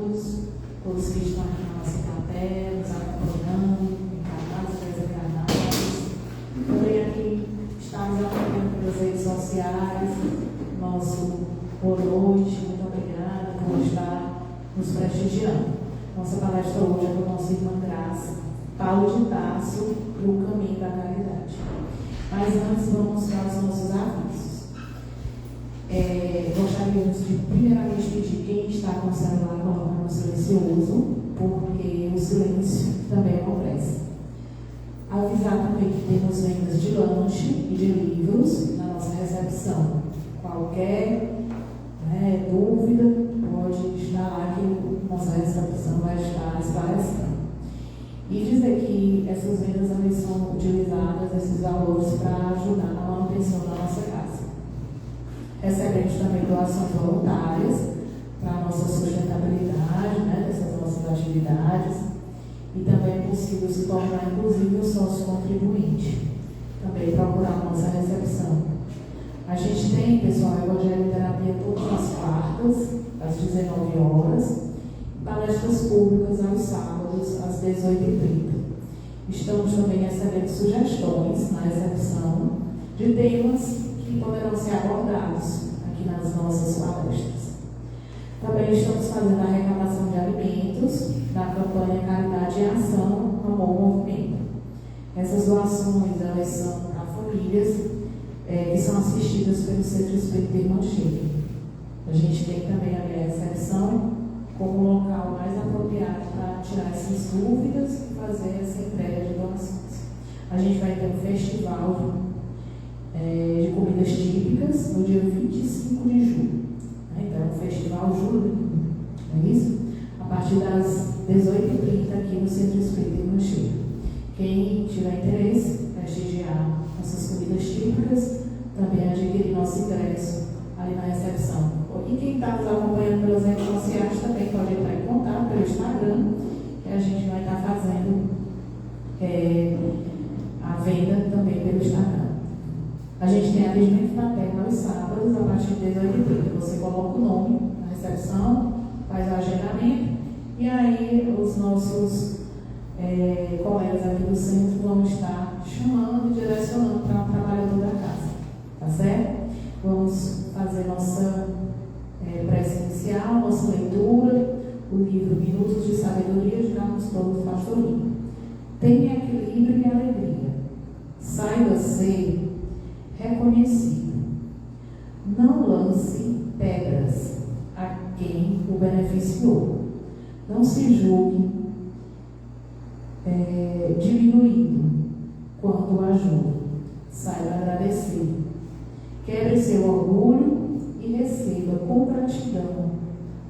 todos que estão aqui na nossa plateia, nos acompanhando, encarnados, desencarnados. Também aqui estamos acompanhando pelas redes sociais. Nosso boa noite, muito obrigada por estar nos prestigiando. Nossa palestra hoje é com a nossa irmã Graça, Paulo de Tarso e o caminho da caridade. Mas antes vamos dar os nossos avisos. Gostaríamos de primeiramente pedir quem está com o celular colocar no silencioso, porque o silêncio também é uma prece. Avisar também que temos vendas de lanche e de livros na nossa recepção. Qualquer dúvida pode estar lá que a nossa recepção vai estar esclarecendo. E dizer que essas vendas também são utilizadas, esses valores, para ajudar na manutenção da nossa casa. Recebemos também doações voluntárias para a nossa sustentabilidade, dessas nossas atividades. E também é possível se tornar, inclusive, um sócio contribuinte. Também procurar a nossa recepção. A gente tem, pessoal, Evangelho Terapia todas as quartas, às 19 horas. Palestras públicas aos sábados, às 18h30. Estamos também recebendo sugestões na recepção de temas que poderão ser abordados aqui nas nossas palestras. Também estamos fazendo a arrecadação de alimentos da campanha Caridade em Ação, Amor Movimento. Essas doações, elas são para famílias que são assistidas pelo Centro Espírita Irmã Sheila. A gente tem também a minha recepção como o local mais apropriado para tirar essas dúvidas e fazer essa entrega de doações. A gente vai ter um festival de comidas típicas no dia 25 de julho. Então, o Festival Julho, não é isso? A partir das 18h30 aqui no Centro Espírita Irmã Sheila. Quem tiver interesse em prestigiar nossas comidas típicas, também adquirir nosso ingresso ali na recepção. E quem está nos acompanhando pelas redes sociais também pode entrar em contato pelo Instagram, que a gente vai estar fazendo a venda também pelo Instagram. A gente tem atendimento materno aos sábados, a partir de 18h30. Você coloca o nome na recepção, faz o agendamento, e aí os nossos colegas aqui do centro vão estar chamando e direcionando para o trabalhador da casa. Tá certo? Vamos fazer nossa prece inicial, nossa leitura, o livro Minutos de Sabedoria de Carlos Paulo Pastorinho. Tenha equilíbrio e alegria. Saiba ser reconhecido. Não lance pedras a quem o beneficiou. Não se julgue diminuído quando o ajuda. Saiba agradecer. Quebre seu orgulho e receba com gratidão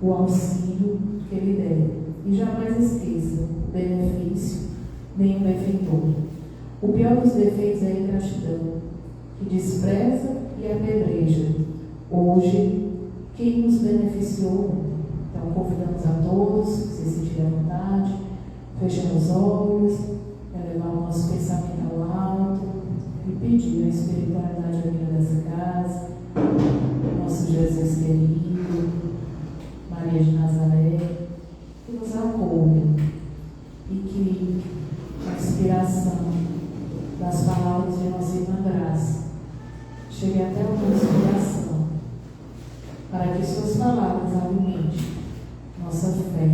o auxílio que lhe der. E jamais esqueça o benefício nem o benfeitor. O pior dos defeitos é a ingratidão, que despreza e apedreja hoje quem nos beneficiou. Então, convidamos a todos, que se sentirem à vontade, fechando os olhos, elevar o nosso pensamento ao alto e pedir a espiritualidade aqui dessa casa, nosso Jesus querido, Maria de Nazaré, que nos acolha e que a inspiração das palavras de nossa irmã Graça chegue até o nosso coração, para que suas palavras alimentem nossa fé,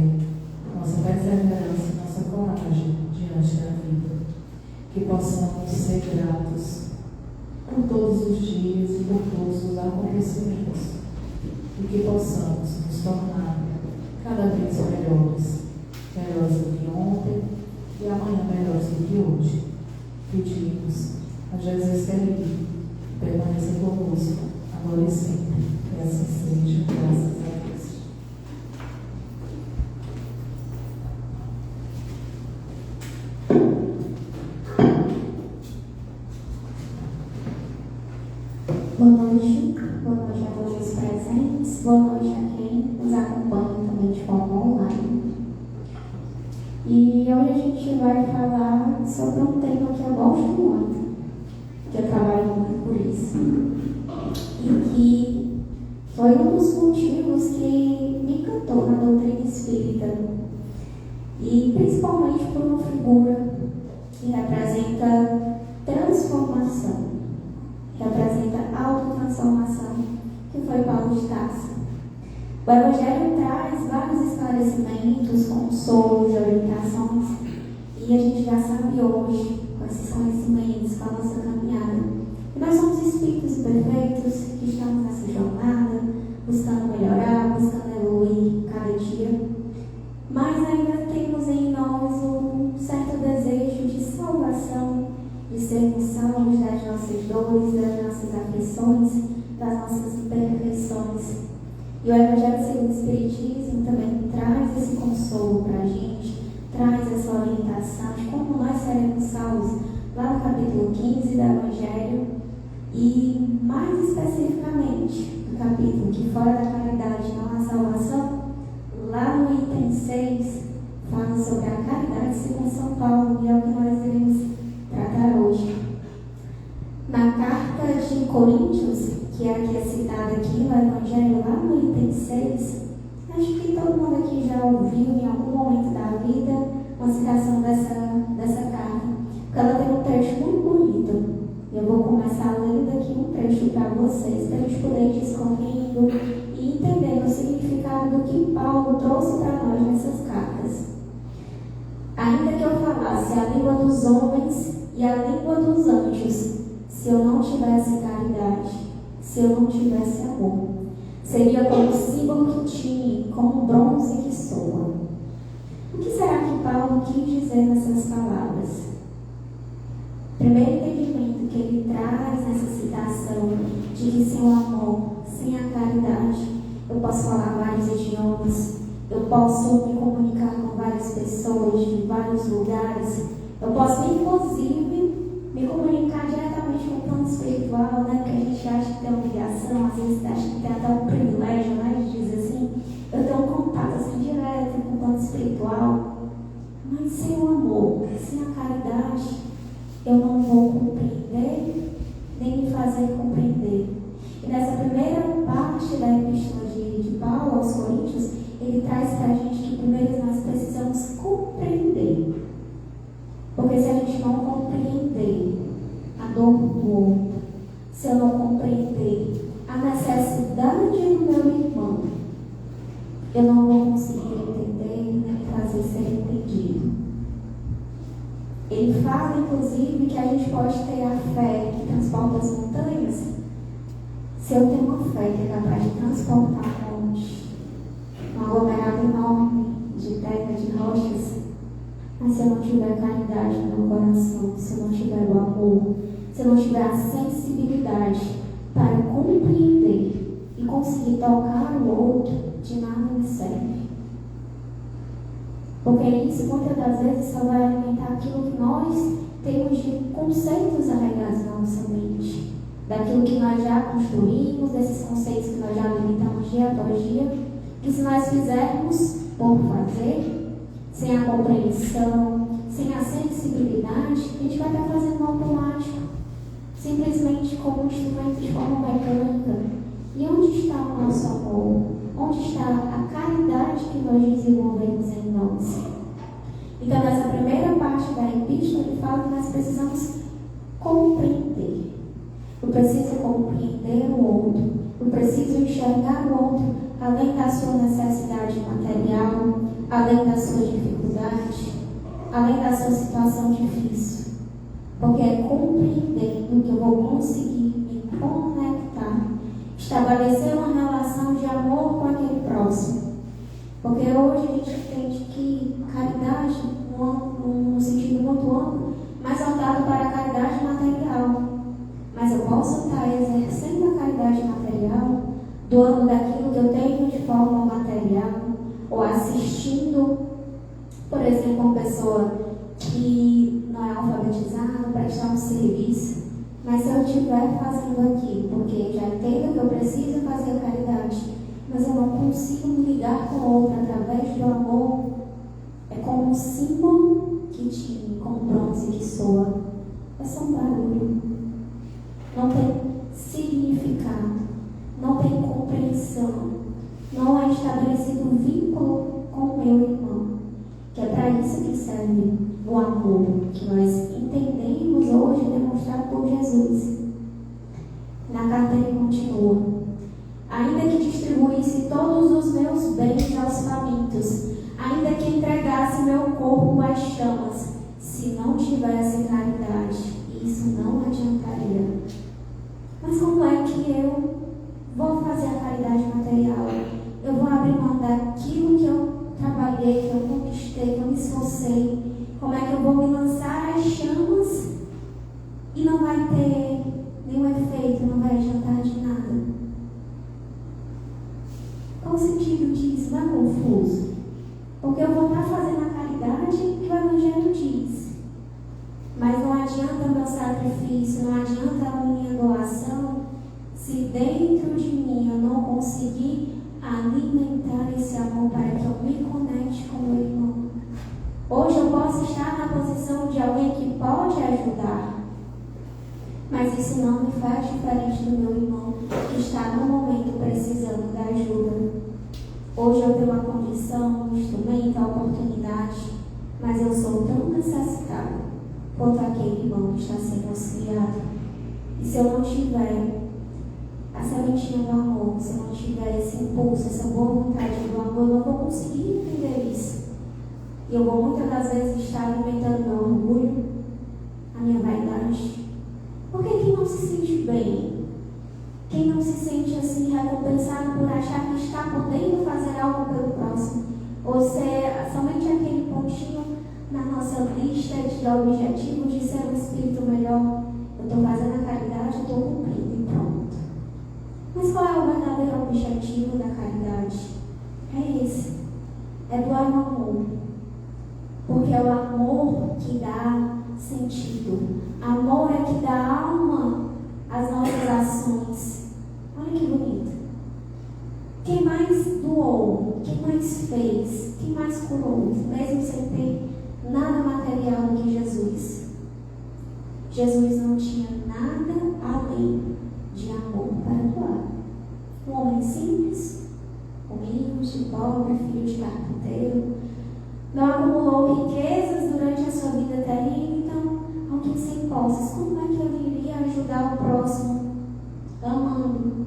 nossa perseverança e nossa coragem diante da vida. Que possamos ser gratos por todos os dias e por todos os acontecimentos, e que possamos nos tornar cada vez melhores do que ontem e amanhã melhores do que hoje. Pedimos a Jesus querido, permaneça conosco, agora e sempre, que assim seja, graças a Deus. Boa noite a todos os presentes, boa noite a quem nos acompanha também de forma online. E hoje a gente vai falar sobre um tema que eu gosto muito, que eu trabalho muito por isso, e que foi um dos motivos que me encantou na doutrina espírita, e principalmente por uma figura que representa transformação, representa autotransformação, que foi Paulo de Tarso. O Evangelho traz vários esclarecimentos, consolos, orientações, e a gente já sabe hoje, com esses conhecimentos, com a nossa caminhada, que nós somos espíritos perfeitos, que estamos nessa jornada, buscando melhorar, buscando evoluir cada dia, mas ainda temos em nós um certo desejo de salvação, de sermos salvos das nossas dores, das nossas aflições, das nossas imperfeições. E o Evangelho segundo o Espiritismo também traz esse consolo para a gente, traz essa orientação de como nós seremos salvos, lá no capítulo 15 do Evangelho, e mais especificamente no capítulo que fora da caridade não há salvação, lá no item 6, fala sobre a caridade segundo São Paulo, e é o que nós iremos tratar hoje. Na carta de Coríntios, que é citada aqui no Evangelho, lá no item 6, acho que todo mundo aqui já ouviu em algum momento da vida uma citação dessa carta, porque ela tem um trecho muito bonito. Eu vou começar lendo aqui um trecho para vocês, para a gente poder ir discorrendo e entendendo o significado do que Paulo trouxe para nós nessas cartas. Ainda que eu falasse a língua dos homens e a língua dos anjos, se eu não tivesse caridade, se eu não tivesse amor, seria como o símbolo que tinha, como o bronze que soa. O que será que Paulo quis dizer nessas palavras? Primeiro entendimento que ele traz nessa citação de que sem o amor, sem a caridade, eu posso falar vários idiomas, eu posso me comunicar com várias pessoas de vários lugares, eu posso inclusive me comunicar diretamente com o plano espiritual, né? Porque a gente acha que tem uma ligação, às vezes acha que tem até um privilégio, né? De dizer assim, eu tenho um contato assim direto com o plano espiritual, mas sem o amor, sem a caridade, eu não vou compreender, nem me fazer compreender. E nessa primeira parte da epístola de Paulo aos Coríntios, ele traz para a gente que primeiro nós precisamos compreender. Porque se a gente não compreender a dor do outro, se eu não compreender a necessidade do meu irmão, eu não vou conseguir entender nem fazer ser entendido. Ele fala, inclusive, que a gente pode ter a fé que transporta as montanhas. Se eu tenho uma fé que é capaz de transportar montes, um aglomerado enorme de terra, de rochas, mas se eu não tiver caridade no meu coração, se eu não tiver o amor, se eu não tiver a sensibilidade para compreender e conseguir tocar o outro, de nada me serve. Porque isso, muitas das vezes, só vai alimentar aquilo que nós temos de conceitos arraigados na nossa mente. Daquilo que nós já construímos, desses conceitos que nós já alimentamos dia após dia, que se nós fizermos por fazer, sem a compreensão, sem a sensibilidade, a gente vai estar fazendo no automático, simplesmente como um instrumento de forma mecânica. E onde está o nosso amor? Onde está a caridade que nós desenvolvemos em nós? Então, nessa primeira parte da epístola, ele fala que nós precisamos compreender. Eu preciso compreender o outro. Eu preciso enxergar o outro além da sua necessidade material, além da sua dificuldade, além da sua situação difícil. Porque é compreendendo que eu vou conseguir me conectar, estabelecer uma relação de amor com aquele próximo. Porque hoje a gente entende que caridade, num sentido muito amplo, mais voltado para a caridade material. Mas eu posso estar exercendo a caridade material, doando daquilo que eu tenho de forma material, ou assistindo, por exemplo, uma pessoa que não é alfabetizada, prestar um serviço. Mas se eu estiver fazendo aquilo, porque já entendo que eu preciso fazer a caridade, mas eu não consigo me ligar com o outro através do amor, é como um símbolo que tinha, como bronze que soa. É só um barulho. Não tem significado, não tem compreensão, não é estabelecido meu irmão, que é para isso que serve o amor, que nós entendemos hoje demonstrado por Jesus. Na carta ele continua: ainda que distribuísse todos os meus bens aos famintos, ainda que entregasse meu corpo às chamas, se não tivesse caridade, isso não adiantaria. Mas como é que eu vou fazer a caridade material? Eu vou abrir mão daquilo que eu trabalhei, que eu conquistei, que eu me esforcei. Como é que eu vou me lançar às chamas e não vai ter nenhum efeito, não vai adiantar de nada? Qual o sentido disso? Não é confuso? Porque eu vou estar fazendo a caridade que o Evangelho diz. Mas não adianta o meu sacrifício, não adianta a minha doação, se dentro de mim eu não conseguir alimentar esse amor para que eu me conecte com o meu irmão. Hoje eu posso estar na posição de alguém que pode ajudar, mas isso não me faz diferente do meu irmão que está no momento precisando da ajuda. Hoje eu tenho uma condição, um instrumento, a oportunidade, mas eu sou tão necessitado quanto aquele irmão que está sendo auxiliado. E se eu não tiver a sementinha do amor, se eu não tiver esse impulso, essa boa vontade do amor, eu não vou conseguir entender isso. E eu vou muitas das vezes estar alimentando meu orgulho, a minha vaidade. Porque quem não se sente bem, quem não se sente assim recompensado por achar que está podendo fazer algo pelo próximo, ou ser somente aquele pontinho na nossa lista de objetivos de ser um espírito melhor, eu estou fazendo a caridade, eu estou cumprindo e pronto. Mas qual é o verdadeiro objetivo da caridade? É esse, é doar o amor. Porque é o amor que dá sentido. Amor é que dá alma às nossas ações. Olha que bonito. Quem mais doou? Quem mais fez? Quem mais curou? Mesmo sem ter nada material do que Jesus. Jesus não tinha nada além de amor para doar. Um homem simples, humilde, pobre, filho de carpinteiro, não acumulou riquezas durante a sua vida terrena, então, alguém sem posses, como é que ele iria ajudar o próximo? Amando,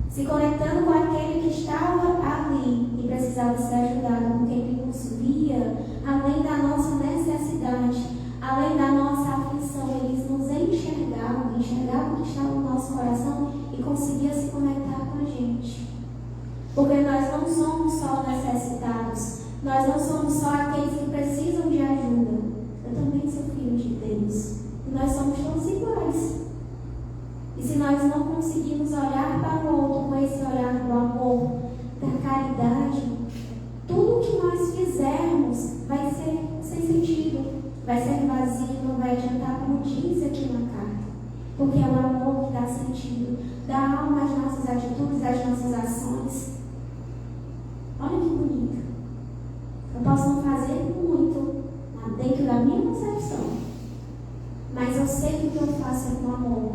se conectando com aquele que estava ali e precisava ser ajudado, porque ele nos via além da nossa necessidade, além da nossa aflição. Eles nos enxergavam o que estava no nosso coração e conseguia se conectar com a gente. Porque nós não somos só necessitados, nós não somos só aqueles que precisam de ajuda. Eu também sou filho de Deus. E nós somos todos iguais. E se nós não conseguirmos olhar para o outro com esse olhar do amor, da caridade, tudo que nós fizermos vai ser sem sentido, vai ser vazio, não vai adiantar, como diz aqui na carta. Porque é o amor que dá sentido, dá alma às nossas atitudes, às nossas ações. Olha que bonito. Eu posso não fazer muito dentro da minha concepção, mas eu sei que o que eu faço é com amor,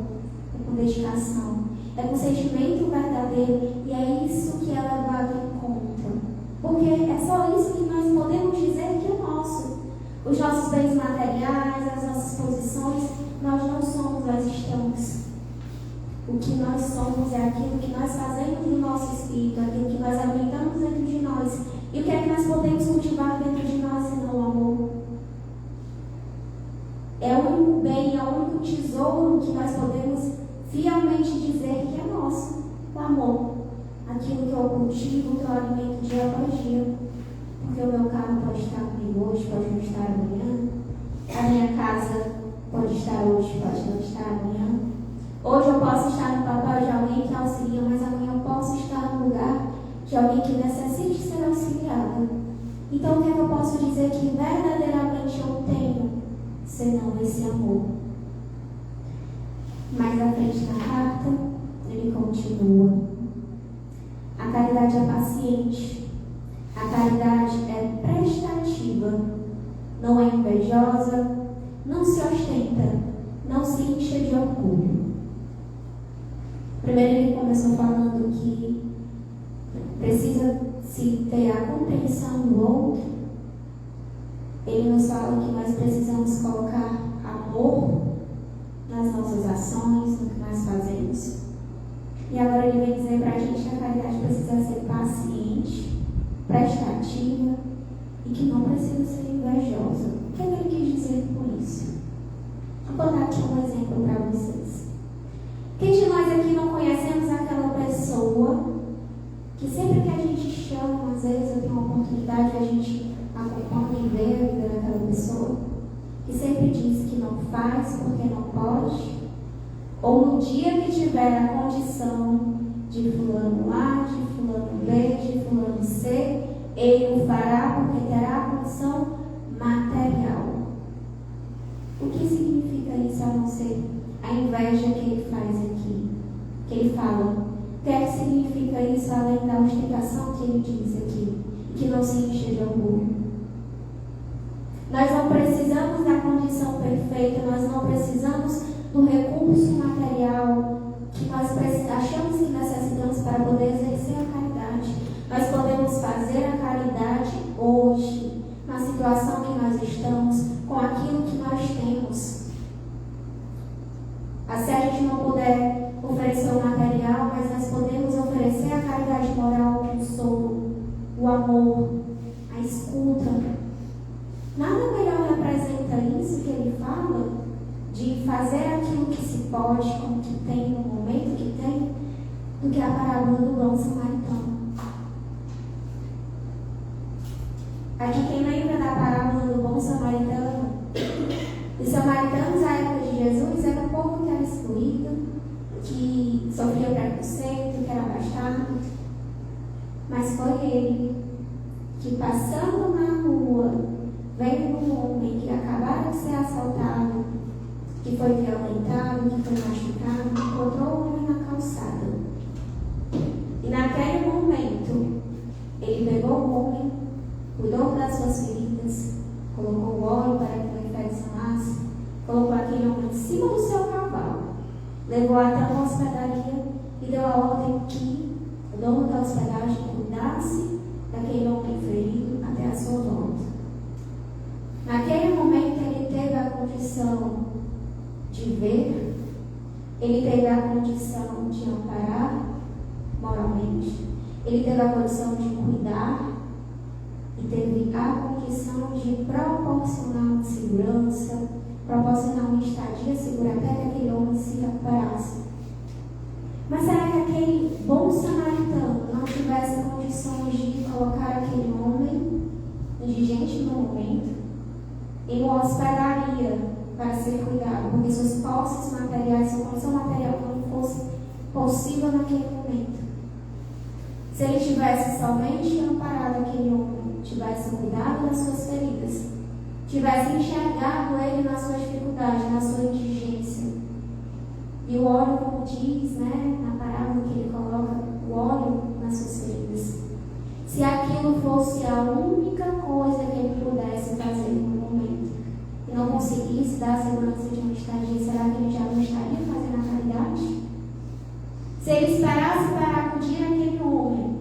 é com dedicação, é com sentimento verdadeiro, e é isso que é levado em conta. Porque é só isso que nós podemos dizer que é nosso. Os nossos bens materiais, as nossas posições, nós não somos, nós estamos. O que nós somos é aquilo que nós fazemos no nosso espírito, aquilo que nós alimentamos dentro de nós. E o que é que nós podemos cultivar dentro de nós, senão o amor? É o único bem, é o único tesouro que nós podemos fielmente dizer que é nosso, o amor. Aquilo que eu cultivo, que eu alimento dia após dia. Porque o meu carro pode estar comigo hoje, pode não estar amanhã. A minha casa pode estar hoje, pode não estar amanhã. Hoje eu posso estar no papel de alguém que auxilia, mas amanhã eu posso estar no lugar de alguém que necessite ser auxiliado. Então o que é que eu posso dizer que verdadeiramente eu tenho, senão esse amor? Mais à frente na carta, ele continua: a caridade é paciente, a caridade é prestativa, não é invejosa, não se ostenta, não se enche de orgulho. Primeiro ele começou falando que precisa se ter a compreensão do outro, ele nos fala que nós precisamos colocar amor nas nossas ações, no que nós fazemos. E agora ele vem dizer para a gente que a caridade precisa ser paciente, prestativa e que não precisa ser invejosa. O que ele quis dizer com isso? Vou dar aqui um exemplo para vocês. Quem de nós aqui não conhecemos aquela pessoa que sempre que a gente chama, às vezes eu tenho uma oportunidade, a gente acompanha e vê a vida daquela pessoa, que sempre diz que não faz porque não pode, ou no dia que tiver a condição de fulano A, de fulano B, de fulano C, ele o fará porque terá a condição material. O que significa isso a não ser a inveja que ele faz aqui? Que ele fala. O que é que significa isso além da ostentação que ele diz aqui? Que não se enche de orgulho. Nós não precisamos da condição perfeita, nós não precisamos do recurso material que nós achamos que necessitamos para poder exercer a caridade. Nós podemos fazer a caridade hoje, na situação que nós estamos, com aquilo que nós temos. Se a gente não puder oferecer o material, mas nós podemos oferecer a caridade moral, o consolo, o amor, a escuta. Nada melhor representa isso que ele fala, de fazer aquilo que se pode, com o que tem, no momento que tem, do que a parábola do bom samaritano. Aqui quem lembra da parábola do bom samaritano? Os samaritanos à época de Jesus era um povo que era excluído, que sofria preconceito, que era abastado. Mas foi ele que, passando na rua, vendo um homem que acabara de ser assaltado, que foi violentado, que foi machucado, encontrou o homem na calçada. E naquele momento, ele pegou o homem, cuidou das suas feridas, colocou o óleo para que o enfermo sanasse, colocou aquele homem em cima do seu cavalo, levou até uma hospedaria e deu a ordem que o dono da hospedagem cuidasse daquele homem ferido até a sua volta. Naquele momento ele teve a condição de ver, ele teve a condição de amparar moralmente, ele teve a condição de cuidar e teve a condição de proporcionar uma segurança, proporcionar uma estadia segura até que aquele homem se recuperasse. Mas será que aquele bom samaritano não tivesse condições de colocar aquele homem indigente no momento em uma hospedaria para ser cuidado, porque suas posses materiais, sua condição material não fosse possível naquele momento? Se ele tivesse somente amparado aquele homem, tivesse cuidado das suas feridas, tivesse enxergado ele na sua dificuldade, na sua indigência, e o óleo, como diz, na parábola que ele coloca, o óleo nas suas feridas, se aquilo fosse a única coisa que ele pudesse fazer no momento, e não conseguisse dar a segurança de uma estadia, será que ele já não estaria fazendo a caridade? Se ele esperasse para acudir aquele homem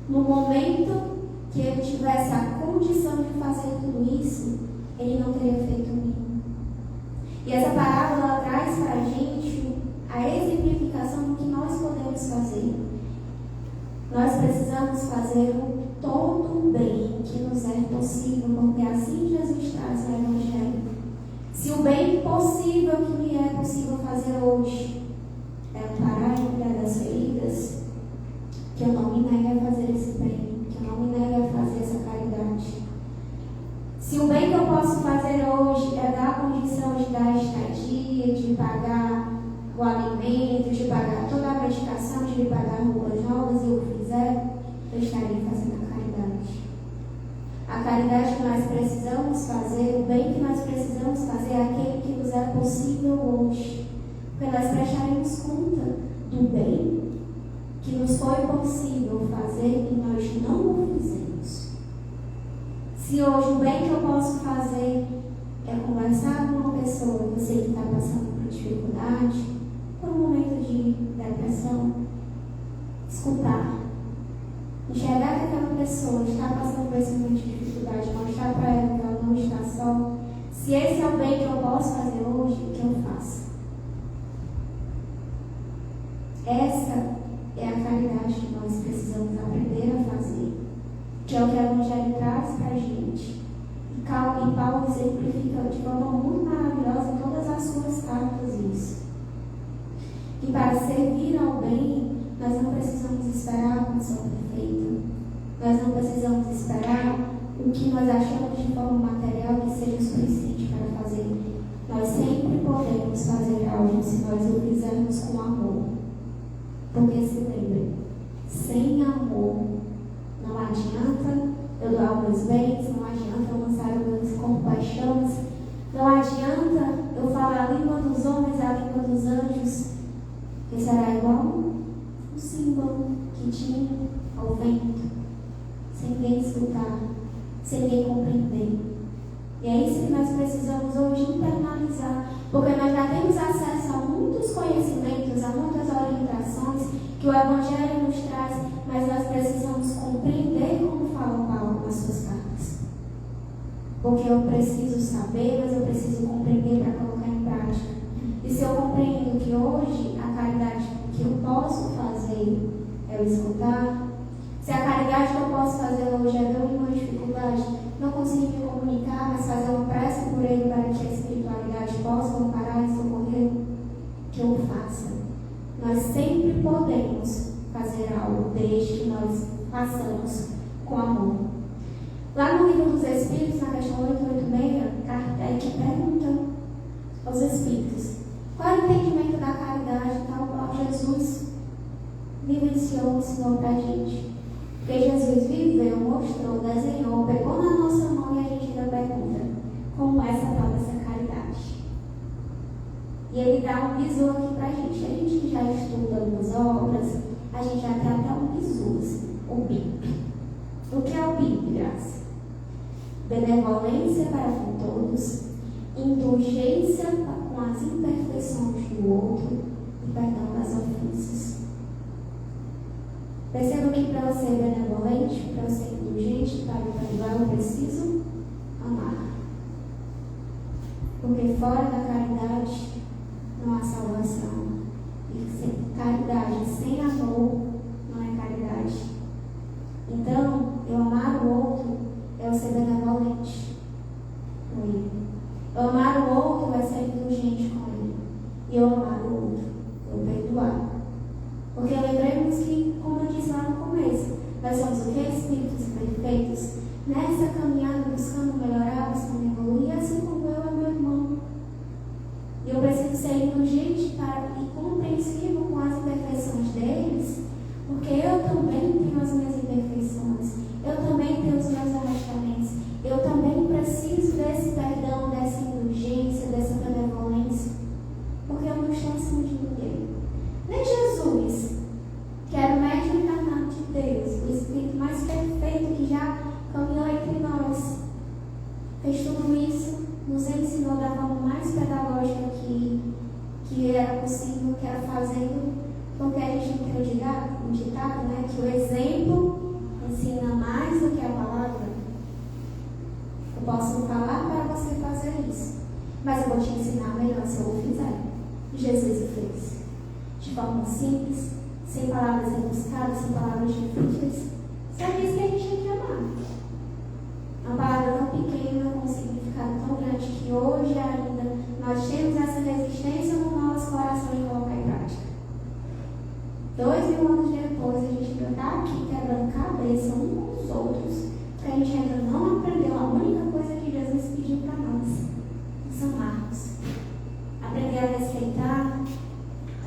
no momento que ele tivesse a condição de fazer tudo isso, ele não teria feito o mínimo. E essa parábola traz para a gente a exemplificação do que nós podemos fazer. Nós precisamos fazer todo o bem que nos é possível, porque assim Jesus traz no Evangelho. Se o bem possível que me é possível fazer hoje é amparar e cuidar das feridas, que eu não me negue a fazer esse bem, que eu não me negue a fazer essa caridade. Se o bem que eu posso fazer hoje é dar a condição de dar estadia, de pagar o alimento, de pagar toda a medicação, de pagar roupas novas, e eu fizer, eu estarei fazendo a caridade. A caridade que nós precisamos fazer, o bem que nós precisamos fazer é aquele que nos é possível hoje. Porque nós prestaremos conta do bem que nos foi possível fazer e nós não o fizemos. Se hoje o bem que eu posso fazer é conversar com uma pessoa que eu sei que está passando por dificuldade, por um momento de depressão, escutar, enxergar que aquela pessoa está passando por esse momento de dificuldade, mostrar para ela que ela não Se esse é o bem que eu posso fazer hoje, o que eu faço? Essa é a caridade que nós precisamos aprender a fazer, que é o que o Evangelho traz para a gente. E Paulo exemplifica de forma muito maravilhosa em todas as suas cartas isso. E para servir ao bem, nós não precisamos esperar a condição perfeita. Nós não precisamos esperar o que nós achamos de forma material que seja o suficiente para fazer. Nós sempre podemos fazer algo se nós o fizermos com amor. Porque se lembre, sem amor não adianta eu doar os meus bens, não adianta eu lançar os meus compaixões, não adianta eu falar a língua dos homens, a língua dos anjos, que será igual um símbolo que tinha ao vento, sem ninguém escutar, sem ninguém compreender. E é isso que nós precisamos hoje internalizar, porque nós já temos acesso a muitos conhecimentos, a muitas orientações que o Evangelho nos traz, mas nós precisamos compreender como fala Paulo nas suas cartas. Porque eu preciso saber, mas eu preciso compreender para colocar em prática. E se eu compreendo que hoje a caridade que eu posso fazer é o escutar, se a caridade que eu posso fazer hoje é ver uma dificuldade, não conseguir me comunicar, mas fazer uma prece por ele para que a espiritualidade possa amparar e socorrer, que eu faça. Nós sempre podemos fazer algo desde que nós façamos com amor. Lá no Livro dos Espíritos, na questão 886, Kardec pergunta aos Espíritos qual é o entendimento da caridade tal qual Jesus vivenciou, ensinou para a gente. Porque Jesus viveu, mostrou, desenhou, pegou na nossa mão e a gente ainda pergunta como é essa tal dessa caridade. E ele dá um bizu aqui para a gente. A gente que já estuda algumas obras, a gente já tem até um bizu, assim, o BIP. O que é o BIP, Graça? Benevolência para com todos, indulgência com as imperfeições do outro e perdão das ofensas. Perceba que para eu ser benevolente, para eu ser indulgente, para eu perdoar, eu preciso amar. Porque fora da caridade não há salvação. E caridade sem amor não é caridade. Então, eu amar o outro é eu ser benevolente com ele. Eu amar o outro é ser indulgente com ele. E eu amar o outro, eu perdoar. Porque lembremos que, como eu disse lá no começo, nós somos o que? Espíritos perfeitos. Nessa caminhada, buscando melhorar, buscando evoluir, assim como eu e meu irmão. E eu preciso ser indulgente e compreensivo com as imperfeições deles, porque eu também tenho as minhas imperfeições, eu também tenho os meus arrastamentos, eu também preciso desse perdão, dessa indulgência, dessa benevolência, porque eu não estou acima de ninguém. Nem Jesus, que era o médico encarnado de Deus, o Espírito mais perfeito que já caminhou entre nós, fez tudo isso, nos ensinou da forma mais pedagógica que era possível, que era fazendo, porque a gente não tem um ditado, né, que o exemplo ensina mais do que a palavra. Eu posso falar para você fazer isso, mas eu vou te ensinar melhor se eu o fizer. Jesus o fez. De forma simples, sem palavras rebuscadas, sem palavras difíceis. Só diz que a gente tem que amar. Uma palavra tão pequena, com um significado tão grande, que hoje ainda nós temos essa resistência no nosso coração de colocar em prática. 2000 anos depois, a gente ainda está aqui quebrando cabeça uns com os outros, porque a gente ainda não aprendeu a única coisa que Jesus pediu para nós: nos amarmos. Aprender a respeitar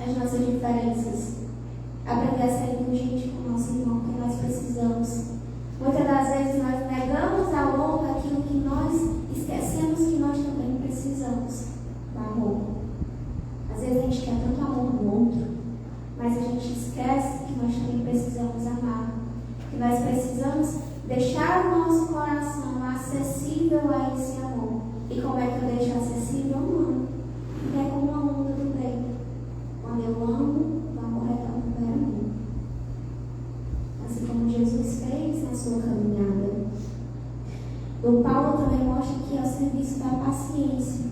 as nossas diferenças, aprender a ser indulgente com o nosso irmão, que nós precisamos. Muitas das vezes nós negamos ao outro aquilo que nós esquecemos que nós também precisamos do amor. Às vezes a gente quer tanto amor do outro, mas a gente esquece que nós também precisamos amar, que nós precisamos deixar o nosso coração acessível a esse amor. E como é que eu deixo acessível? Amando. É como uma onda do bem. Quando eu amo, o amor retorna para mim. Assim como Jesus fez na sua caminhada. O Paulo também mostra que é o serviço da paciência,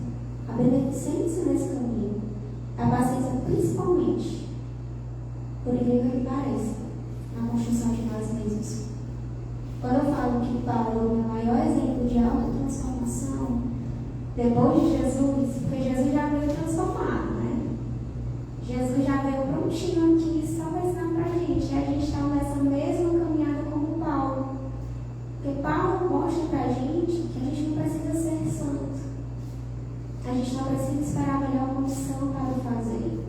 a beneficência nesse caminho, a paciência principalmente, por incrível que pareça, na construção de nós mesmos. Quando eu falo que Paulo é o meu maior exemplo de autotransformação, depois de Jesus, porque Jesus já veio transformado, né? Jesus já veio prontinho aqui, só para ensinar para a gente. E a gente está nessa mesma caminhada como Paulo. Porque Paulo mostra para a gente que a gente não precisa ser santo. A gente não precisa esperar a melhor condição para o fazer.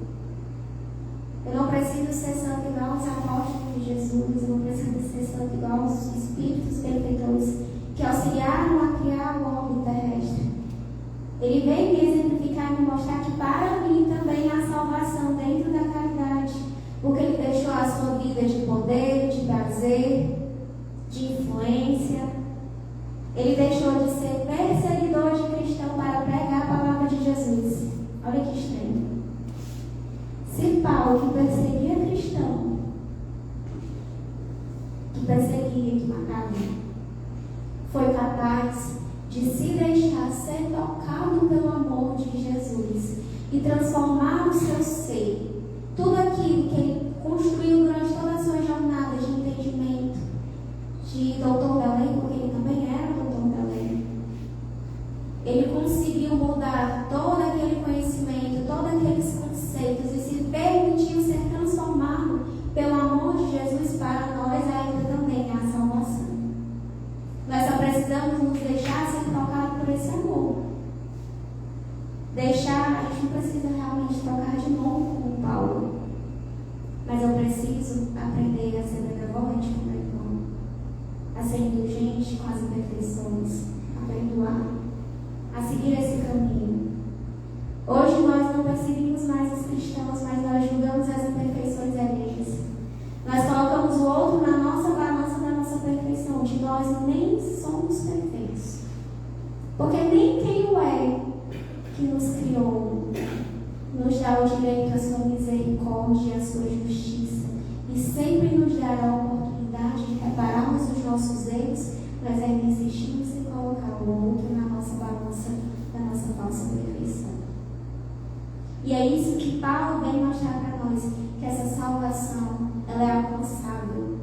Eu não preciso ser santo igual os apóstolos de Jesus. Eu não preciso ser santo igual os espíritos benfeitores que auxiliaram a criar o homem terrestre. Ele veio me exemplificar e me mostrar que para mim também há salvação dentro da caridade. Porque ele deixou a sua vida de poder, de prazer, de influência. Ele deixou de ser perseguidor de cristão para pregar a palavra de Jesus. Olha que estranho. Se Paulo, que perseguia cristão, que perseguia, que matava, foi capaz de se deixar ser tocado pelo amor de Jesus e transformar o seu ser, tudo aquilo que ele construiu durante toda a sua jornada de entendimento, de doutor da lei, porque ele também era doutor da lei. Ele conseguiu mudar todo aquele conhecimento, todos aqueles conceitos e se permitiu ser transformado pelo amor de Jesus. Para nós ainda também há salvação. Nós só precisamos nos deixar ser tocados por esse amor. A gente não precisa realmente trocar de novo com o Paulo, mas eu preciso aprender a ser benevolente com o meu irmão, a ser indulgente com as imperfeições, a perdoar, a seguir esse caminho. Hoje nós não perseguimos mais os cristãos, mas nós julgamos as imperfeições alheias. Nós colocamos o outro na nossa balança da nossa perfeição, de nós nem somos perfeitos. Porque nem quem o é que nos criou nos dá o direito à sua misericórdia e à sua justiça. E sempre nos dará a oportunidade de repararmos os nossos erros, mas ainda insistimos em colocar o outro na nossa balança da nossa falsa perfeição. E é isso que Paulo vem mostrar para nós, que essa salvação, ela é alcançável,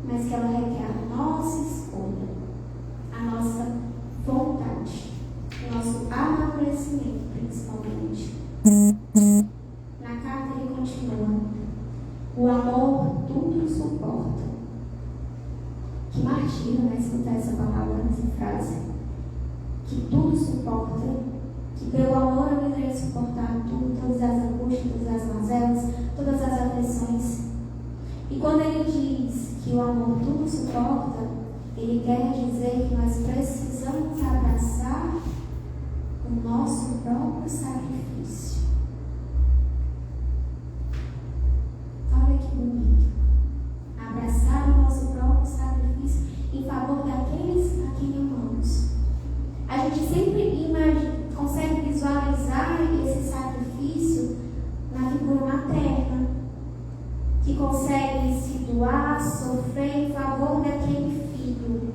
mas que ela requer a nossa escolha, a nossa vontade, o nosso amadurecimento, principalmente. Na carta ele continua: o amor tudo suporta. Que martírio, né, escutar essa palavra, essa frase. Que tudo suporta. Que pelo amor eu irei suportar tudo, todas as angústias, todas as mazelas, todas as aflições. E quando ele diz que o amor tudo suporta, ele quer dizer que nós precisamos abraçar o nosso próprio sacrifício. Olha que bonito. Abraçar o nosso próprio sacrifício em favor daqueles a quem amamos. A gente sempre consegue visualizar esse sacrifício na figura materna, que consegue se doar, sofrer em favor daquele filho,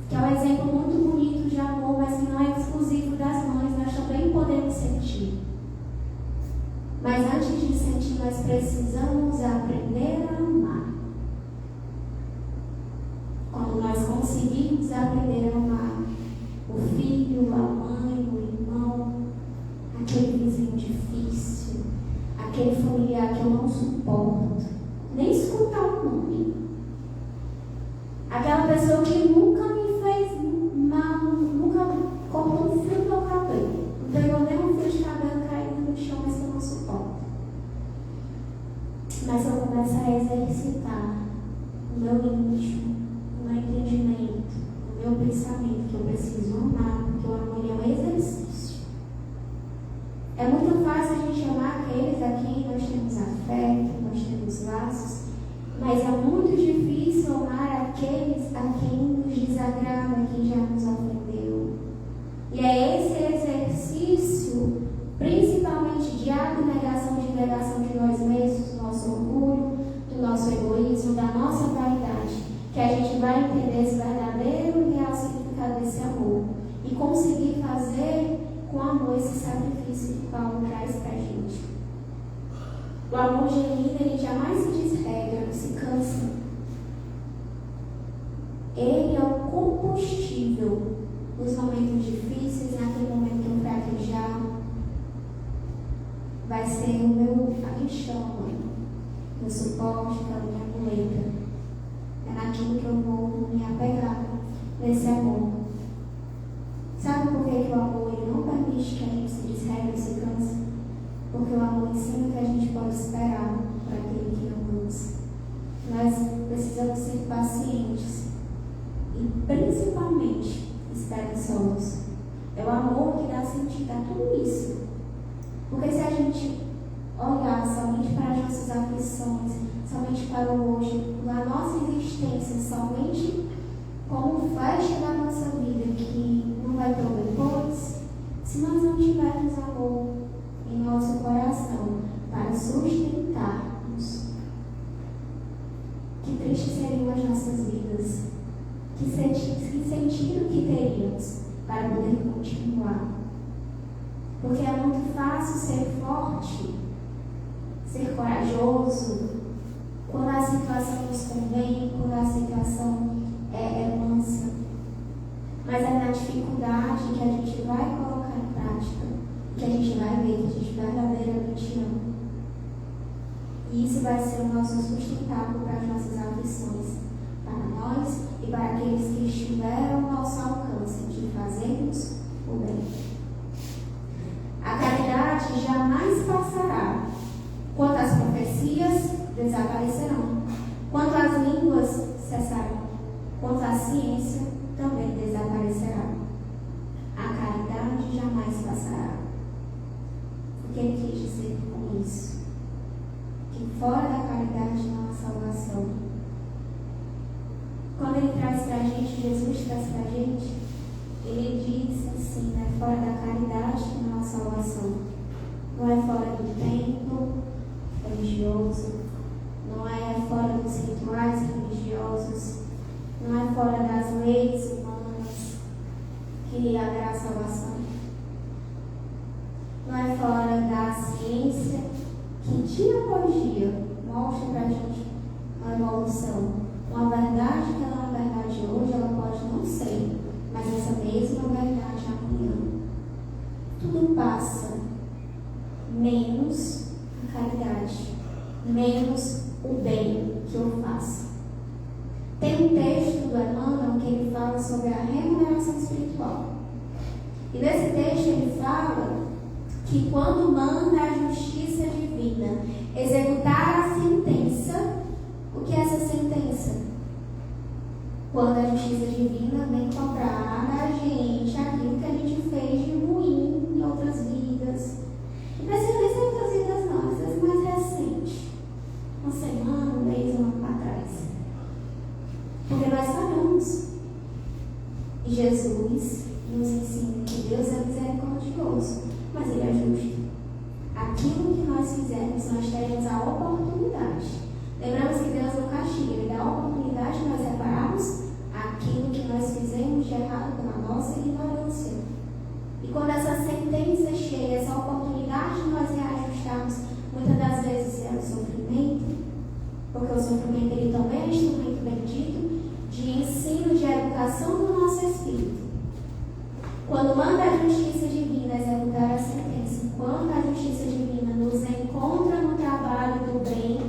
que é um exemplo muito bonito de amor, mas que não é exclusivo das mães, nós também podemos sentir. Mas antes de sentir, nós precisamos aprender a amar. Quando nós conseguirmos aprender a amar o filho, a mãe, o irmão, aquele vizinho difícil, aquele familiar que eu não suporto, nem escutar o nome, aquela pessoa que nunca me fez mal, nunca cortou um fio do meu cabelo, não pegou nem um fio de cabelo caído no chão, mas que eu não suporto. Mas eu começo a exercitar o meu íntimo, o meu entendimento, o meu pensamento, que eu preciso amar, porque o amor é um exercício. É muito fácil a gente amar aqueles a quem nós temos afeto, nós temos laços, mas é muito difícil amar aqueles a quem nos desagrada, a quem já nos ofendeu. E é esse exercício, principalmente de abnegação, de negação de nós mesmos, do nosso orgulho, do nosso egoísmo, da nossa vaidade, que a gente vai entender esse verdadeiro e real significado desse amor. conseguir fazer com amor esse sacrifício que Paulo traz para a gente. O amor genuíno, ele jamais se desregra, não se cansa. Ele é o combustível nos momentos difíceis, naquele momento que eu fraquejar. Vai ser o meu chama, meu suporte, a minha muleta. É naquilo que eu vou me apegar, nesse amor. Sabe por que o amor ele não permite que a gente se desregra e se canse? Porque o amor ensina que a gente pode esperar para aquele que amamos. Nós precisamos ser pacientes e principalmente esperançosos. É o amor que dá sentido a tudo isso. Porque se a gente olhar somente para as nossas aflições, somente para o hoje, a nossa existência, somente como flecha da nossa vida, que não vai ter depois, se nós não tivermos amor em nosso coração para sustentarmos, que tristes seriam as nossas vidas, que sentido que teríamos para poder continuar. Porque é muito fácil ser forte, ser corajoso, quando a situação nos convém, quando a situação é mansa. Mas é na dificuldade que a gente vai colocar em prática, que a gente vai ver que a gente verdadeiramente ama. E isso vai ser o nosso sustentáculo para as nossas aflições, para nós e para aqueles que estiveram ao nosso alcance de fazermos o bem. A caridade jamais passará, quanto as profecias desaparecerão, quanto as línguas cessarão, quanto a ciência também desaparecerá. A caridade jamais passará. O que ele quis dizer com isso? Que fora da caridade não há salvação. Quando ele traz para a gente, Jesus traz para a gente, ele diz assim, né? Fora da caridade não há salvação. Não é fora do templo religioso, não é fora dos rituais religiosos, não é fora das leis humanas que haverá salvação. Não é fora da ciência que dia após dia mostra para a gente uma evolução. Uma verdade que ela é uma verdade hoje, ela pode não ser, mas essa mesma verdade amanhã. Tudo passa, menos a caridade, menos o bem que eu faço. Tem um texto do Emmanuel que ele fala sobre a remuneração espiritual. E nesse texto ele fala que quando manda a justiça divina executar a sentença, o que é essa sentença? Quando a justiça divina vem cobrar da gente aquilo que a gente fez de ruim em outras vidas. Não precisa nem ser outras vidas não, às vezes mais recente. Uma semana, um mês, um ano para trás. Porque nós sabemos. E Jesus nos ensina que Deus é misericordioso, mas Ele é justo. Aquilo que nós fizermos, nós teremos a oportunidade. Lembramos que Deus não castiga, Ele dá a oportunidade de nós repararmos aquilo que nós fizemos de errado pela nossa ignorância. E quando essa sentença chega, essa oportunidade de nós reajustarmos, muitas das vezes é o sofrimento, porque o sofrimento ele também é um instrumento bendito de ensino, de educação do nosso espírito. Quando manda a justiça divina executar a sentença, quando a justiça divina nos encontra no trabalho do bem,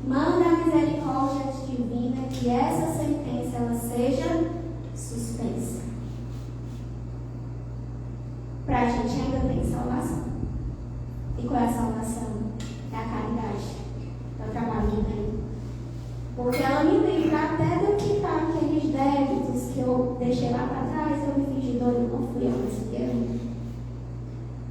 manda a misericórdia divina que essa sentença ela seja suspensa. Para a gente ainda tem salvação. E qual é a salvação? É a caridade. É o trabalho do bem. Porque ela me livra até de eu quitar aqueles débitos que eu deixei lá para trás, eu me fingi doido, não fui eu, mas fui eu.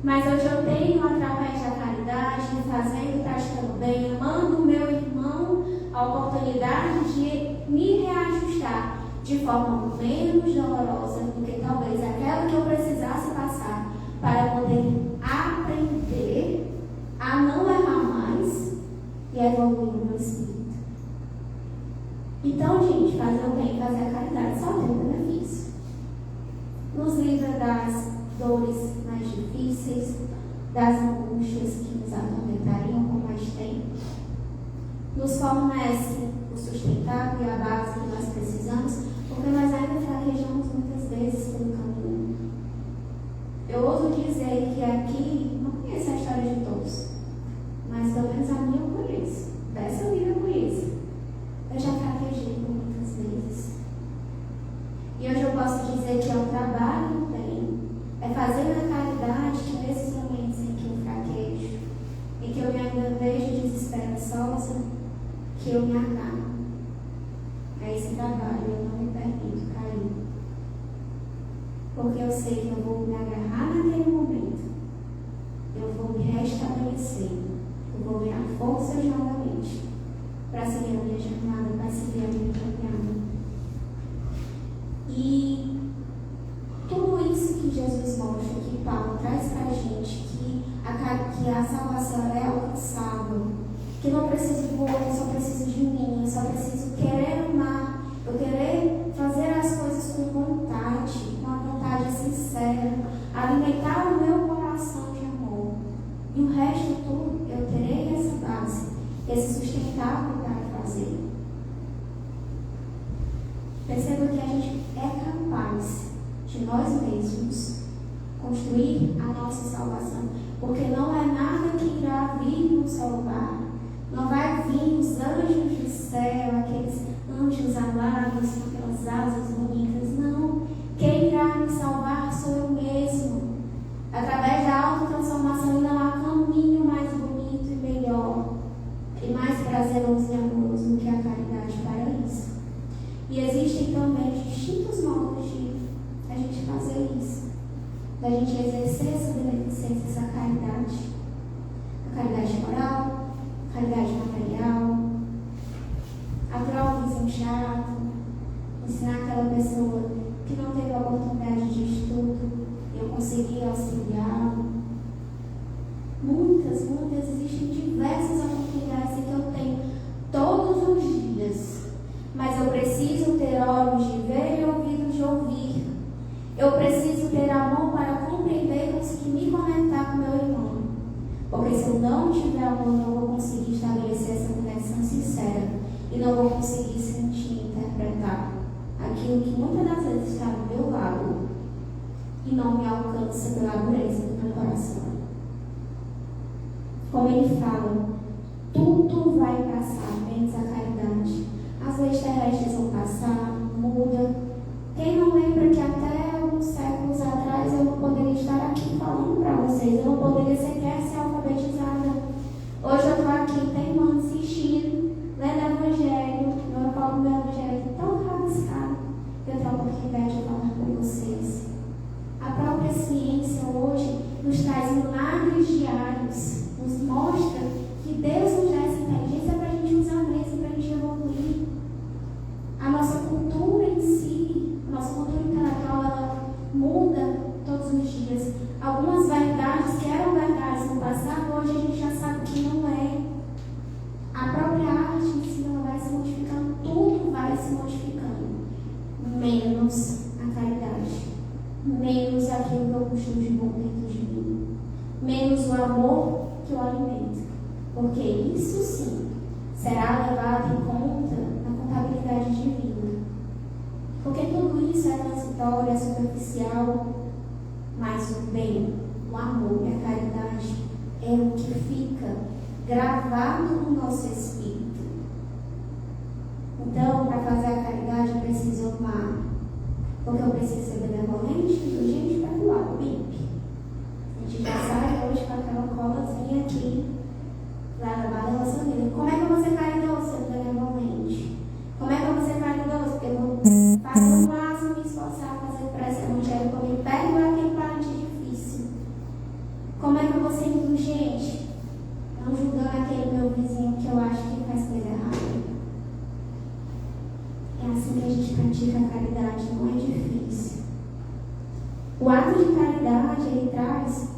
Mas hoje eu tenho, através da caridade, fazendo, praticando bem, amando o meu irmão, a oportunidade de me reajustar de forma menos dolorosa do que talvez aquela que eu precisasse passar para poder aprender a não errar mais e evoluir o meu espírito. Então, gente, fazer o bem e fazer a caridade só tem benefício. Nos livros livra das dores mais difíceis, das angústias que nos atormentariam por mais tempo. Nos fornece o sustentável e a base que nós precisamos, porque nós ainda fraquejamos muitas vezes pelo caminho. Eu ouso dizer que aqui, não conheço a história de todos, mas pelo menos a minha eu conheço. Dessa vida eu conheço. Eu já fraquejei por muitas vezes. E hoje eu posso dizer que é o trabalho que eu tenho, é fazer na caridade que nesses momentos em que eu fraquejo, em que eu me ainda vejo desesperançosa, que eu me agarro. É esse trabalho, eu não me permito cair. Porque eu sei que eu vou me agarrar naquele momento, eu vou me restabelecer, eu vou ganhar força novamente para seguir a minha jornada, para seguir a minha caminhada. E tudo isso que Jesus mostra, que Paulo traz para a gente, que a salvação é alcançável, que não preciso do outro, eu só preciso de mim, eu só preciso querer amar, eu querer fazer as coisas com vontade, com a vontade sincera, alimentar o meu coração de amor. E o resto tudo, eu terei essa base, esse sustentável para fazer. Perceba que a gente é capaz de nós mesmos construir a nossa salvação, porque não é nada que irá vir nos salvar. Não vai vir os anjos do céu, aqueles anjos alados com aquelas asas bonitas. Não. Quem irá me salvar sou eu mesmo. Através da autotransformação não há caminho mais bonito e melhor e mais prazeroso e amoroso do que a caridade para isso. E existem também distintos modos de a gente fazer isso, da gente exercer essa beneficência, essa caridade. A caridade moral, a caridade material, aturar o vizinho chato, ensinar aquela pessoa que não teve a oportunidade de estudo, eu consegui auxiliá-lo. Muitas, existem diversas oportunidades que eu tenho todos os dias, mas eu preciso ter olhos de ver e ouvidos de ouvir. Eu preciso ter a mão para compreender e conseguir me conectar com meu irmão. Porque se eu não tiver amor, não vou conseguir estabelecer essa conexão sincera e não vou conseguir sentir e interpretar aquilo que muitas das vezes está do meu lado e não me alcança pela dureza do meu coração. Como ele fala, tudo vai passar, menos a caridade. As leis terrestres vão passar, muda. Quem não lembra que até alguns séculos atrás eu não poderia estar aqui falando para vocês, eu não poderia sequer ser alfabetizada. Hoje eu estou aqui teimando, insistindo, lendo o Evangelho, eu falo meu Evangelho tão rabiscado, que eu tenho a oportunidade de falar com vocês. A própria ciência hoje nos traz milagres diários, nos mostra que Deus nos dá essa inteligência para a gente usar mesmo, para a gente evoluir. A nossa cultura em si, a nossa cultura intelectual, ela muda todos os dias. Algumas verdades que eram verdades no passado, hoje a gente já sabe que não é. A própria arte em si ela vai se modificando, tudo vai se modificando, menos a caridade, menos aquilo que eu costumo de bom dentro de mim, menos o amor que eu alimento, porque isso sim será levado em conta na contabilidade divina. Porque tudo isso é transitório, é superficial, mas o bem, o amor e a caridade é o que fica gravado no nosso espírito. Então, para fazer a caridade, eu preciso amar, porque eu preciso ser benevolente, indulgente e perdoar, bimp. A gente já sai hoje com aquela colazinha aqui, lá na barra da nossa vida. Como é que eu vou ser caridoso, sendo benevolente? Como é que eu vou ser caridoso? Porque eu vou fazer o máximo, me esforçar, fazer prece evangelho para me perdoar aquele parente difícil. Como é que eu vou ser indulgente? Não julgando aquele meu vizinho que eu acho que faz coisa errada. É assim que a gente pratica a caridade, não é difícil. O ato de caridade, ele traz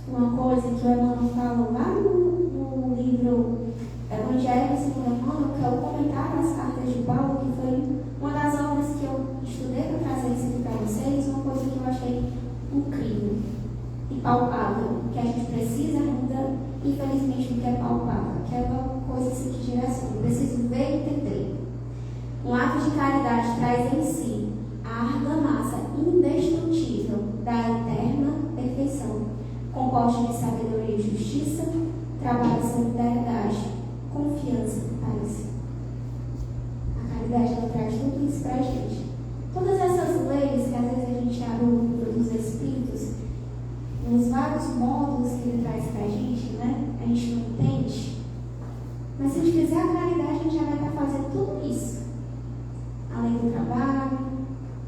uma coisa que o Emmanuel fala lá no livro Evangelho segundo Emmanuel, que é o comentário às cartas de Paulo, que foi uma das obras que eu estudei para trazer isso aqui para vocês, uma coisa que eu achei incrível e palpável, que a gente precisa ainda, infelizmente, do que é palpável, que é uma coisa assim que direciona, eu preciso ver e entender. Um ato de caridade traz em si a argamassa indestrutível da eterna perfeição, composta de sabedoria e justiça, trabalho e solidariedade, confiança e paz. A caridade ela traz tudo isso para a gente. Todas essas leis que às vezes a gente abre o livro dos Espíritos, nos vários módulos que ele traz para a gente, né? A gente não entende. Mas se a gente fizer a caridade, a gente já vai estar fazendo tudo isso. A lei do trabalho,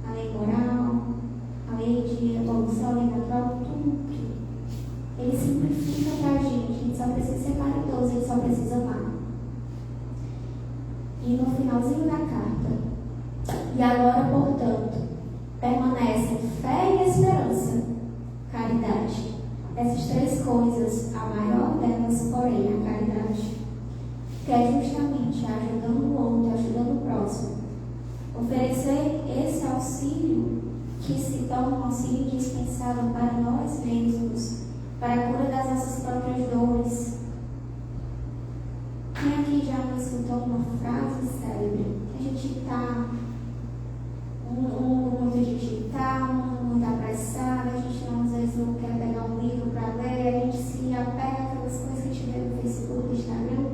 a lei moral, a lei de evolução, a lei natural, tudo. Ele simplifica para a gente só precisa ser caridoso, ele só precisa amar. E no finalzinho da carta, e agora, portanto, permanecem fé e esperança, caridade. Essas três coisas, a maior delas, porém, a caridade, que é justamente ajudando o outro, ajudando o próximo. Oferecer esse auxílio que se torna um auxílio indispensável para nós mesmos, para a cura das nossas próprias dores. Quem aqui já não escutou uma frase célebre? Que a gente está um mundo muito digital, um mundo muito apressado, a gente não, às vezes não quer pegar um livro para ler, a gente se apega àquelas coisas que a gente vê no Facebook, no Instagram.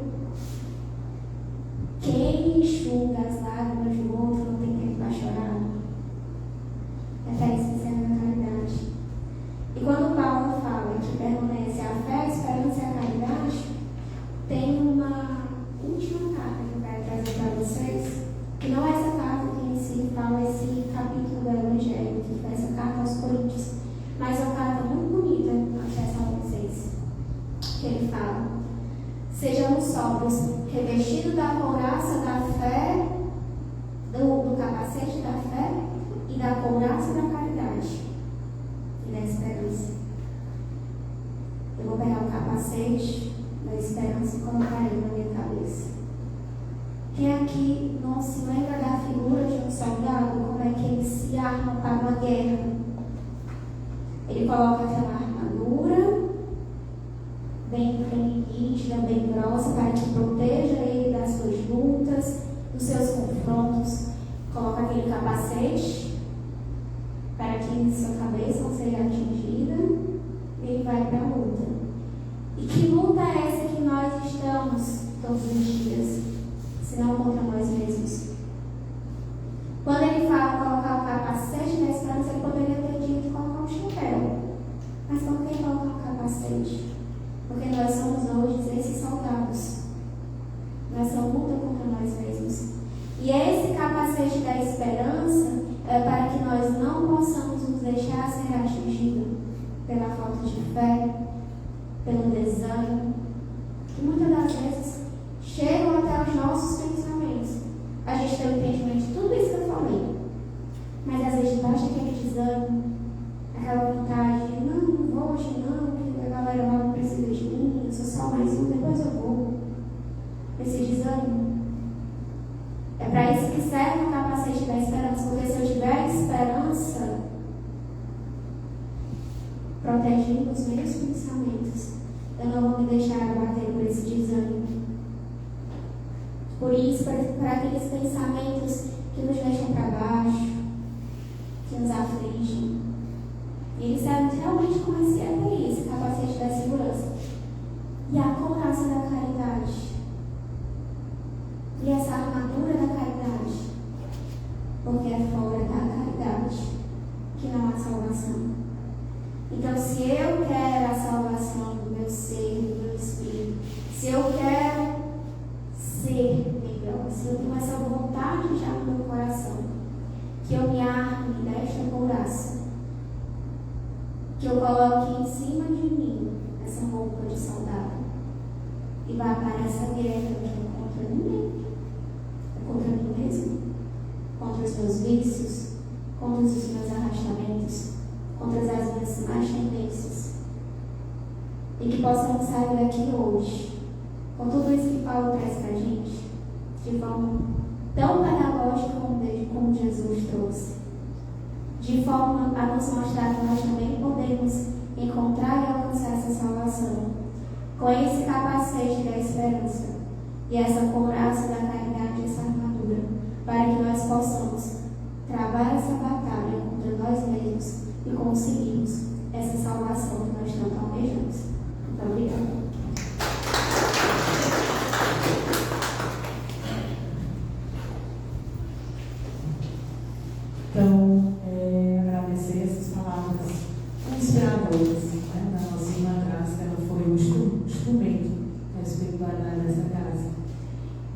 Quem enxuga as lágrimas do outro não tem tempo para chorar. É para isso que serve a caridade. E quando Paulo fala que permanece a fé, a esperança e a caridade, tem uma última carta que eu quero trazer para vocês, que não é essa carta que em si fala esse capítulo do Evangelho, que foi essa carta aos Coríntios, mas é uma carta muito bonita, acesso a vocês, que ele fala: sejamos sóbrios, revestidos da couraça da fé, do capacete da fé e da couraça da caridade e da esperança. Eu vou pegar o capacete da esperança e colocar ele na minha cabeça. Quem aqui não se lembra da figura de um soldado, como é que ele se arma para uma guerra? Ele coloca aquela armadura bem nítida, bem grossa, para que proteja ele das suas lutas, dos seus confrontos. Coloca aquele capacete para que sua cabeça não seja atingida, e ele vai para a luta. E que luta é essa que nós estamos todos os dias, se não contra nós mesmos? Quando ele fala colocar o capacete da esperança, ele poderia ter dito colocar um chapéu. Mas por que colocar o capacete? Porque nós somos hoje esses soldados. Nessa luta contra nós mesmos. E esse capacete da esperança é para que nós não possamos nos deixar ser atingidos pela falta de fé, pelo desânimo, que muitas das vezes chegam até os nossos pensamentos. A gente tem o entendimento de tudo isso que eu falei, mas às vezes baixa aquele desânimo, aquela vontade de não vou hoje não, porque a galera lá não precisa de mim, eu sou só mais um, depois eu vou. Esse desânimo. É para isso que serve o capacete da esperança, porque se eu tiver esperança, protegendo os meus pensamentos, eu não vou me deixar abater por esse desânimo. Por isso, para aqueles pensamentos que nos deixam para baixo, que nos afligem, e eles servem realmente como esse capacete da segurança. E a couraça da caridade. E essa armadura da caridade. Porque é fora da caridade que não há salvação. Então, se eu quero a salvação do meu ser, do meu espírito, se eu quero ser melhor, se eu tenho essa vontade já no meu coração, que eu me arme desta couraça, que eu coloque em cima de mim essa roupa de soldado e vá para essa guerra que é contra mim, é contra mim mesmo, contra os meus vícios, contra os meus arrastamentos, contra as minhas más tendências, e que possamos sair daqui hoje com tudo isso que Paulo traz para a gente, de forma tão pedagógica como Jesus trouxe, de forma a nos mostrar que nós também podemos encontrar e alcançar essa salvação, com esse capacete da esperança e essa couraça da caridade e essa armadura, para que nós possamos travar essa batalha contra nós mesmos e conseguirmos essa salvação que nós tanto almejamos. Muito obrigada. Então, agradecer essas palavras inspiradoras, né, da nossa irmã Graça. Ela foi o instrumento da espiritualidade dessa casa.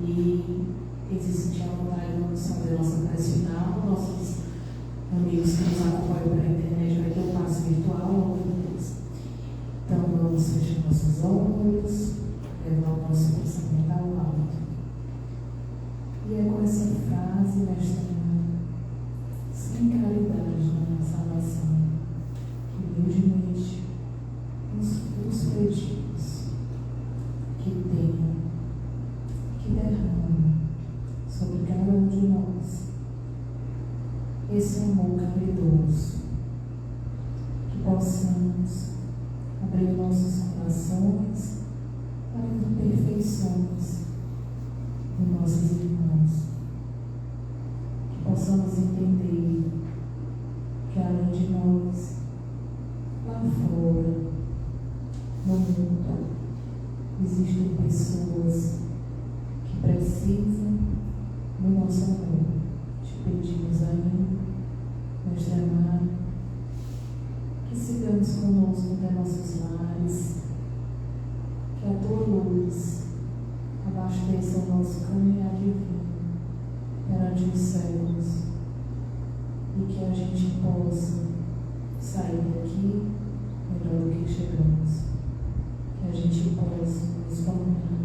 E existe a vontade de fazer a nossa prece final. Nossos amigos que nos acompanham pela internet vai ter um passo virtual ao longo do mês. Então, vamos fechar nossos olhos, levar o nosso pensamento ao alto. E é com essa frase, mestre, sem caridade na salvação, que humildemente nos pedimos que tenha, que derrame sobre cada um de nós esse amor caridoso, que possamos abrir nossos corações para as imperfeições de nossos irmãos, que possamos entender que além de nós, lá fora, no mundo, existem pessoas que precisam do nosso amor. Te pedimos ainda, Mestre amado, que sigamos conosco até nossos lares, que a tua luz abasteça o nosso caminhar divino perante os séculos e que a gente possa sair daqui melhor do que chegamos, que a gente possa nos tornar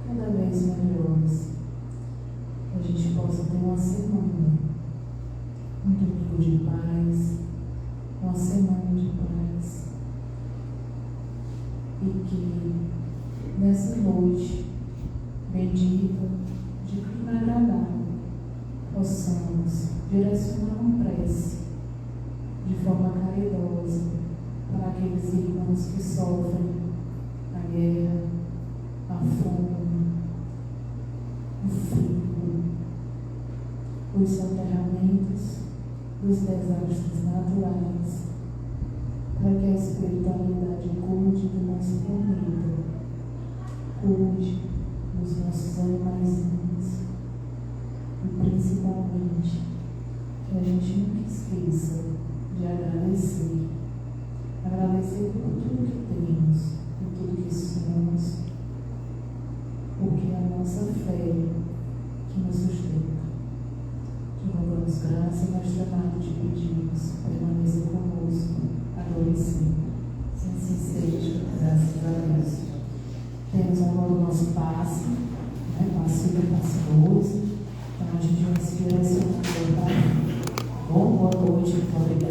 cada vez melhores, que a gente possa ter uma semana, um domingo de paz, uma semana de paz, e que nessa noite bendita, de clima agradável, possamos direcionar uma prece de forma caridosa para aqueles irmãos que sofrem a guerra, a fome, o frio, os soterramentos, os desastres naturais, para que a espiritualidade cuide do nosso planeta, cuide dos nossos animaizinhos e principalmente que a gente nunca esqueça de agradecer por tudo que temos, por tudo que somos, porque é a nossa fé que nos sustenta. Te louvamos graça, Mestre amado, te pedimos, permaneça conosco, agora e sempre. Assim seja, graças a Deus. Temos agora o nosso passe, né? Passe 1 e passe 12. Então a gente vai se direcionar para. Bom, boa noite, muito obrigada.